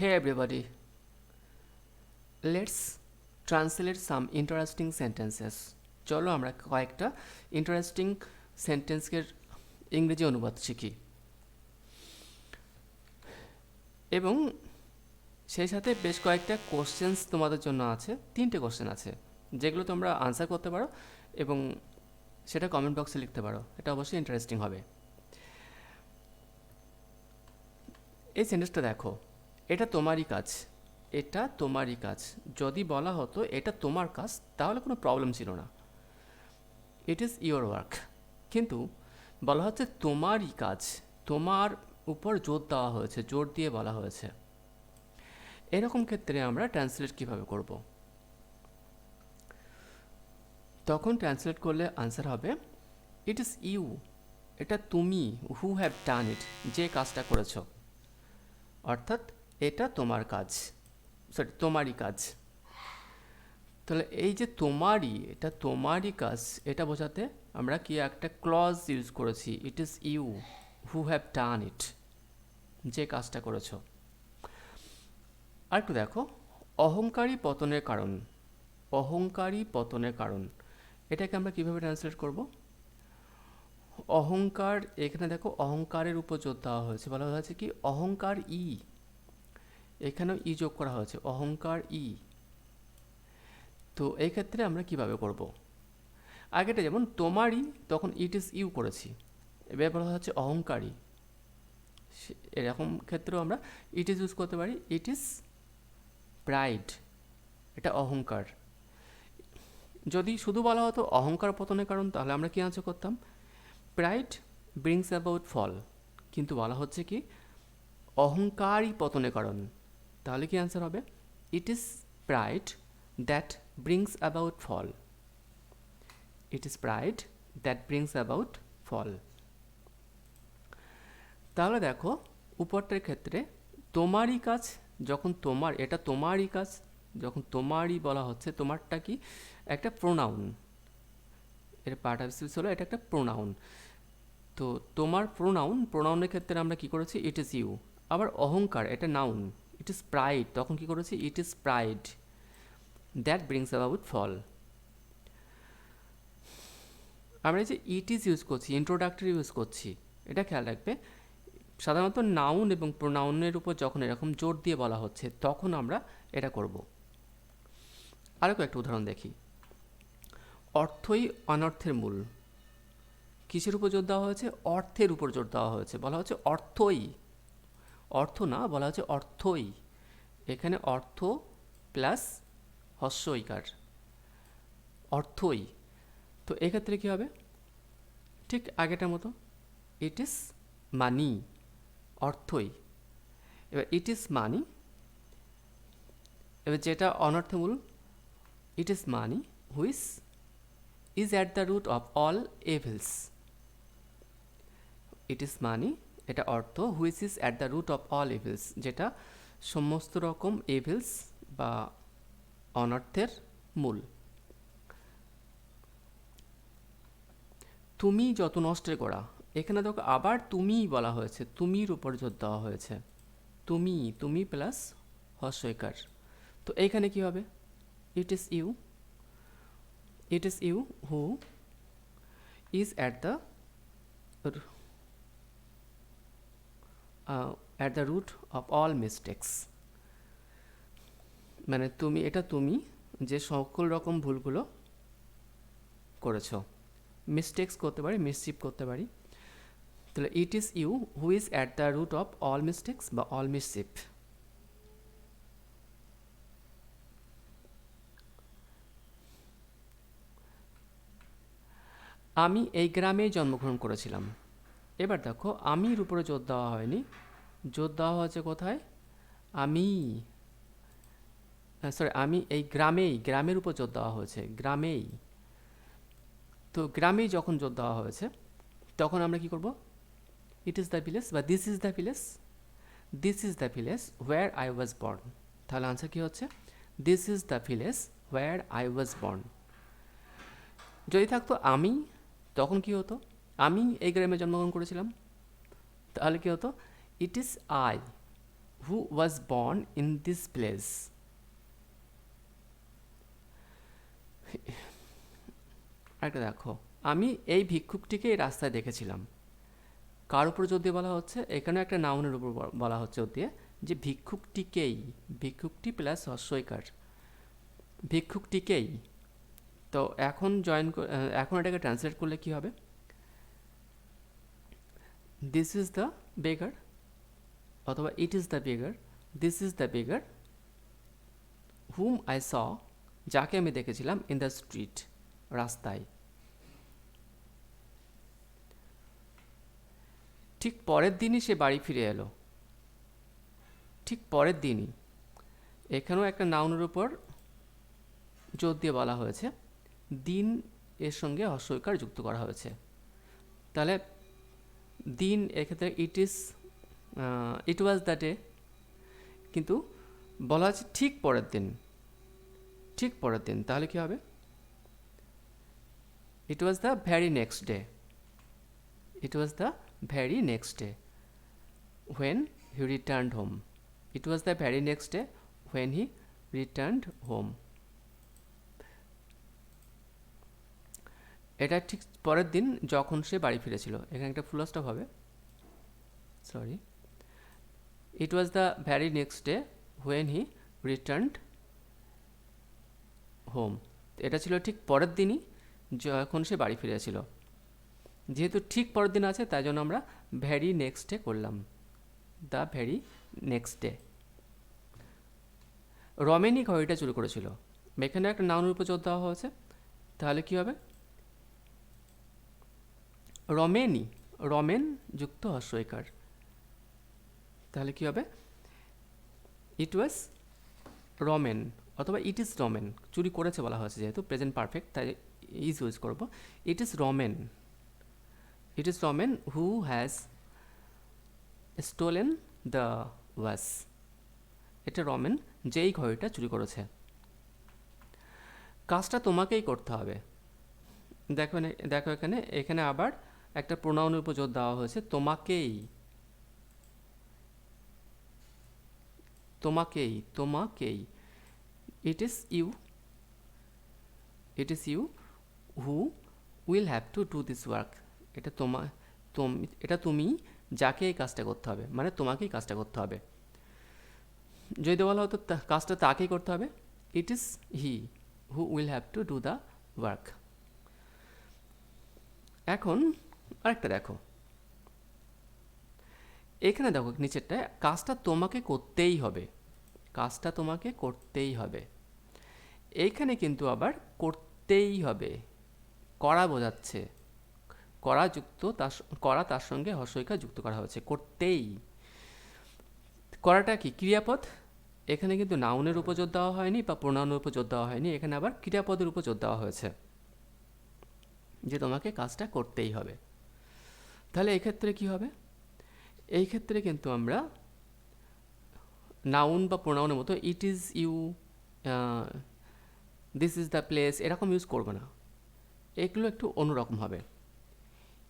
Hey everybody, let's translate some interesting sentences. চলো আমরা কয়েকটা ইন্টারেস্টিং সেন্টেন্সের ইংরেজি অনুবাদ শিখি এবং সেই সাথে বেশ কয়েকটা কোশ্চেন্স তোমাদের জন্য আছে। 3টে কোশ্চেন আছে যেগুলো তোমরা আনসার করতে পারো এবং সেটা কমেন্ট বক্সে লিখতে পারো। এটা অবশ্যই ইন্টারেস্টিং হবে। এই সেন্টেন্সটা দেখো, এটা তোমারই কাজ, এটা তোমারই কাজ। যদি বলা হতো এটা তোমার কাজ তাহলে কোনো প্রবলেম ছিল না, ইট ইজ ইয়োর ওয়ার্ক। কিন্তু বলা হচ্ছে তোমারই কাজ, তোমার উপর জোর দেওয়া হয়েছে, জোর দিয়ে বলা হয়েছে। এরকম ক্ষেত্রে আমরা ট্রান্সলেট কিভাবে করব? তখন ট্রান্সলেট করলে আনসার হবে ইট ইজ ইউ, এটা তুমি, হু হ্যাভ ডান ইট, যে কাজটা করেছ। অর্থাৎ এটা তোমার কাজ, সরি তোমারই কাজ। তাহলে এই যে তোমারই, এটা তোমারই কাজ, এটা বোঝাতে আমরা কি একটা ক্লজ ইউজ করেছি, it is you who have done it, যে কাজটা করেছো। আর একটু দেখো, অহংকারী পতনের কারণ, অহংকারী পতনের কারণ, এটাকে আমরা কিভাবে ট্রান্সলেট করব? অহংকার, এখানে দেখো অহংকারের উপর জোর দেওয়া হয়েছে, বলা হয়েছে কি অহংকার ই, এখানেও ই যোগ করা হয়েছে, অহংকার ই। তো এই ক্ষেত্রে আমরা কিভাবে করব? আগেটা যেমন তোমারই, তখন ইট ইজ ইউ করেছি, এবার বলা হচ্ছে অহংকারী, এরকম ক্ষেত্রেও আমরা ইট ইজ ইউজ করতে পারি, ইট ইজ প্রাইড, এটা অহংকার। যদি শুধু বলা হতো অহংকার পতনের কারণ, তাহলে আমরা কি আনসার করতাম? প্রাইড ব্রিংস অ্যাবাউট ফল। কিন্তু বলা হচ্ছে কি অহংকারই পতনের কারণ, তাহলে কি আনসার হবে? It is pride that brings about fall, it is pride that brings about fall. তাহলে দেখো উপরটার ক্ষেত্রে তোমারই কাজ, যখন তোমার, এটা তোমারই কাজ, যখন তোমারই বলা হচ্ছে, তোমারটা কি একটা প্রোনাউন, এর পার্টিসিপল হলো, এটা একটা প্রোনাউন। তো তোমার প্রোনাউন, প্রোনাউনের ক্ষেত্রে আমরা কি করেছি? It is you. আবার অহংকার, এটা নাউন, ইট ইজ প্রাইড, তখন কি করেছি? It is pride that brings about fall. আমরা এই যে ইট ইজ ইউজ করছি, ইন্ট্রোডাক্টরি ইউজ করছি, এটা খেয়াল রাখবে। সাধারণত নাউন এবং প্রোনাউনের উপর যখন এরকম জোর দিয়ে বলা হচ্ছে তখন আমরা এটা করব। আরও কয়েকটা উদাহরণ দেখি। অর্থই অনর্থের মূল, কিসের উপর জোর দেওয়া হয়েছে? অর্থের উপর জোর দেওয়া হয়েছে, বলা হচ্ছে অর্থই, অর্থ না, বলা হচ্ছে অর্থই। এখানে অর্থ প্লাস হস্য ইকার, অর্থই। তো এক্ষেত্রে কী হবে? ঠিক আগেটার মতো, ইট ইজ মানি, অর্থই। এবার ইট ইজ মানি, এবার যেটা অনর্থমূল, it is money which is at the root of all evils. It is money, এটা অর্থ, which is at the root of all evils, যেটা সমস্ত রকম এভিলস বা অনর্থের মূল। তুমি যত নষ্টের গোড়া, এখানে দেখো আবার তুমিই বলা হয়েছে, তুমির উপর জোর দেওয়া হয়েছে, তুমি, তুমি প্লাস হস্যইকার। তো এইখানে কি হবে? It is you, it is you who is at the root of all mistakes. মানে তুমি, এটা তুমি যে সকল রকম ভুলগুলো করেছো। মিস্টেক্স করতে পারি, মিসচিপ করতে পারি। তাহলে it is you who is at the root of all mistakes বা অল মিসচিপ। আমি এই গ্রামেই জন্মগ্রহণ করেছিলাম। এবার দেখো আমির উপরে জোর দেওয়া হয়নি, জোর দেওয়া হয়েছে কোথায়? আমি, সরি, আমি এই গ্রামেই, গ্রামের উপর জোর দেওয়া হয়েছে, গ্রামেই। তো গ্রামেই যখন জোর দেওয়া হয়েছে তখন আমরা কি করব? ইট ইজ দ্য ভিলেজ বা this is the village, this is the village where I was born. তাহলে আনসার কী হচ্ছে? This is the village where I was born. যদি থাকতো আমি, তখন কি হতো? আমি এই গ্রামে জন্মগ্রহণ করেছিলাম, তাহলে কি হতো? It is I who was born in this place. একটা দেখো, আমি এই ভিক্ষুকটিকে এই রাস্তায় দেখেছিলাম। কার উপর জোর দিয়ে বলা হচ্ছে? এখানে একটা নাউনের উপর বলা হচ্ছে জোর দিয়ে, যে ভিক্ষুকটিকেই, ভিক্ষুকটি প্লাস হস্যইকার, ভিক্ষুকটিকেই। তো এখন এখন এটাকে ট্রান্সলেট করলে কি হবে? দিস ইজ দ্য বেগার, অথবা it is the বেগার, this is the বেগার hmm I saw, যাকে আমি দেখেছিলাম, ইন দ্য স্ট্রিট, রাস্তায়। ঠিক পরের দিনই সে বাড়ি ফিরে এলো। ঠিক পরের দিনই, এখানেও একটা নাউনের উপর জোর দিয়ে বলা হয়েছে, দিন এর সঙ্গে হস্যইকার যুক্ত করা হয়েছে। তাহলে দিন এক্ষেত্রে ইট ওয়াজ দ্য ডে, কিন্তু বলা আছে ঠিক পরের দিন, ঠিক পরের দিন। তাহলে কি হবে? It was the very next day, it was the very next day when he returned home, it was the very next day when he returned home. এটা ঠিক পরের দিন যখন সে বাড়ি ফিরেছিল। এখানে একটা ফুল স্টপ হবে, sorry. It was the very next day when he returned home. এটা ছিল ঠিক পরের দিনই যখন সে বাড়ি ফিরেছিল। যেহেতু ঠিক পরের দিন আছে, তাই জন্য আমরা ভ্যারি নেক্সট ডে করলাম, দ্য ভ্যারি নেক্সট ডে। রমেনি ঘড়িটা চুরি করেছিল। এখানে একটা নাউনের উপর জোর দেওয়া হয়েছে, তাহলে কি হবে? রমেনি, রমেন যুক্ত হস্যইকার, তাহলে কি হবে? ইট ওয়াজ রমেন, অথবা ইট ইজ রমেন, চুরি করেছে বলা হয়েছে যেহেতু প্রেজেন্ট পারফেক্ট, তাই ইজ ইউজ করব। It is Ramen, it is Ramen who has stolen the watch. এটা রমেন যেই ঘড়িটা চুরি করেছে। কাজটা তোমাকেই করতে হবে। দেখো দেখো এখানে, এখানে আবার একটা প্রোনাউনের উপর জোর দেওয়া হয়েছে, তোমাকেই, তোমাকেই, তোমাকেই। It is you, it is you who will have to do this work. এটা এটা তুমি যাকে এই কাজটা করতে হবে, মানে তোমাকেই কাজটা করতে হবে। যদি বলা হতো কাজটা তাকেই করতে হবে, it is he who will have to do the work. এখন আরেকটা দেখো, এখানে দেখো নিচেরটা, কাজটা তোমাকে করতেই হবে, কাজটা তোমাকে করতেই হবে। এইখানে কিন্তু আবার করতেই হবে, করা বোঝাচ্ছে, করা তার সঙ্গে হস্যইকার যুক্ত করা হয়েছে, করতেই। করাটা কি? ক্রিয়াপদ। এখানে কিন্তু নাউনের উপর জোর দেওয়া হয়নি বা প্রোনাউনের উপর জোর দেওয়া হয়নি, এখানে আবার ক্রিয়াপদের উপর জোর দেওয়া হয়েছে, যে তোমাকে কাজটা করতেই হবে। তাহলে এই ক্ষেত্রে কি হবে? এই ক্ষেত্রে কিন্তু আমরা নাউন বা প্রোনাউনের মতো it is you, this is the place, এরকম ইউজ করবো না। এগুলো একটু অন্যরকম হবে।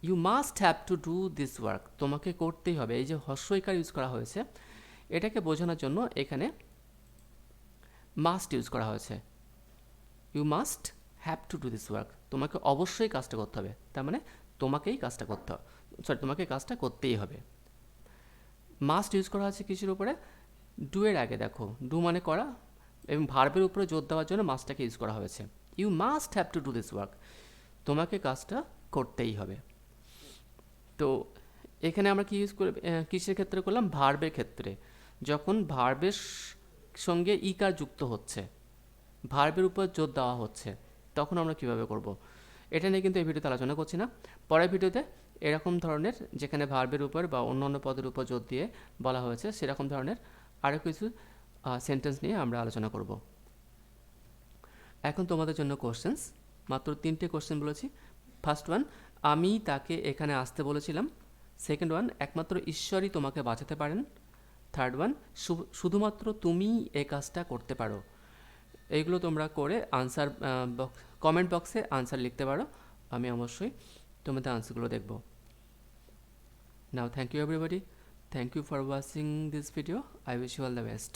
You must have to do this work, তোমাকে করতেই হবে। এই যে হস্যইকার ইউজ করা হয়েছে, এটাকে বোঝানোর জন্য এখানে মাস্ট ইউজ করা হয়েছে। You must have to do this work, তোমাকে অবশ্যই কাজটা করতে হবে, তার মানে তোমাকেই কাজটা করতে হবে, তোমাকে কাজটা করতেই হবে। মাস্ট ইউজ করা হয়েছে কিসের উপরে? ডু এর আগে দেখো, ডু মানে করা, এবং ভার্বের উপরে জোর দেওয়ার জন্য মাস্টটাকে ইউজ করা হয়েছে। You must have to do this work, তোমাকে কাজটা করতেই হবে। তো এখানে আমরা কি ইউজ করে, কিসের ক্ষেত্রে করলাম? ভার্বের ক্ষেত্রে। যখন ভার্বের সঙ্গে ইকার যুক্ত হচ্ছে, ভার্বের উপর জোর দেওয়া হচ্ছে, তখন আমরা কিভাবে করব? এটা নিয়ে কিন্তু এই ভিডিওতে আলোচনা করছি না। পরের ভিডিওতে এরকম ধরনের, যেখানে ভার্বের উপর বা অন্যান্য পদের উপর জোর দিয়ে বলা হয়েছে, সেরকম ধরনের আরও কিছু সেন্টেন্স নিয়ে আমরা আলোচনা করব। এখন তোমাদের জন্য কোশ্চেন্স, মাত্র 3টে কোশ্চেন বলেছি। ফার্স্ট ওয়ান, আমি তাকে এখানে আসতে বলেছিলাম। সেকেন্ড ওয়ান, একমাত্র ঈশ্বরই তোমাকে বাঁচাতে পারেন। থার্ড ওয়ান, শুধুমাত্র তুমিই এই কাজটা করতে পারো। এইগুলো তোমরা করে আনসার কমেন্ট বক্সে আনসার লিখতে পারো, আমি অবশ্যই তোমাদের আনসারগুলো দেখব। Now thank you everybody, thank you for watching this video. I wish you all the best.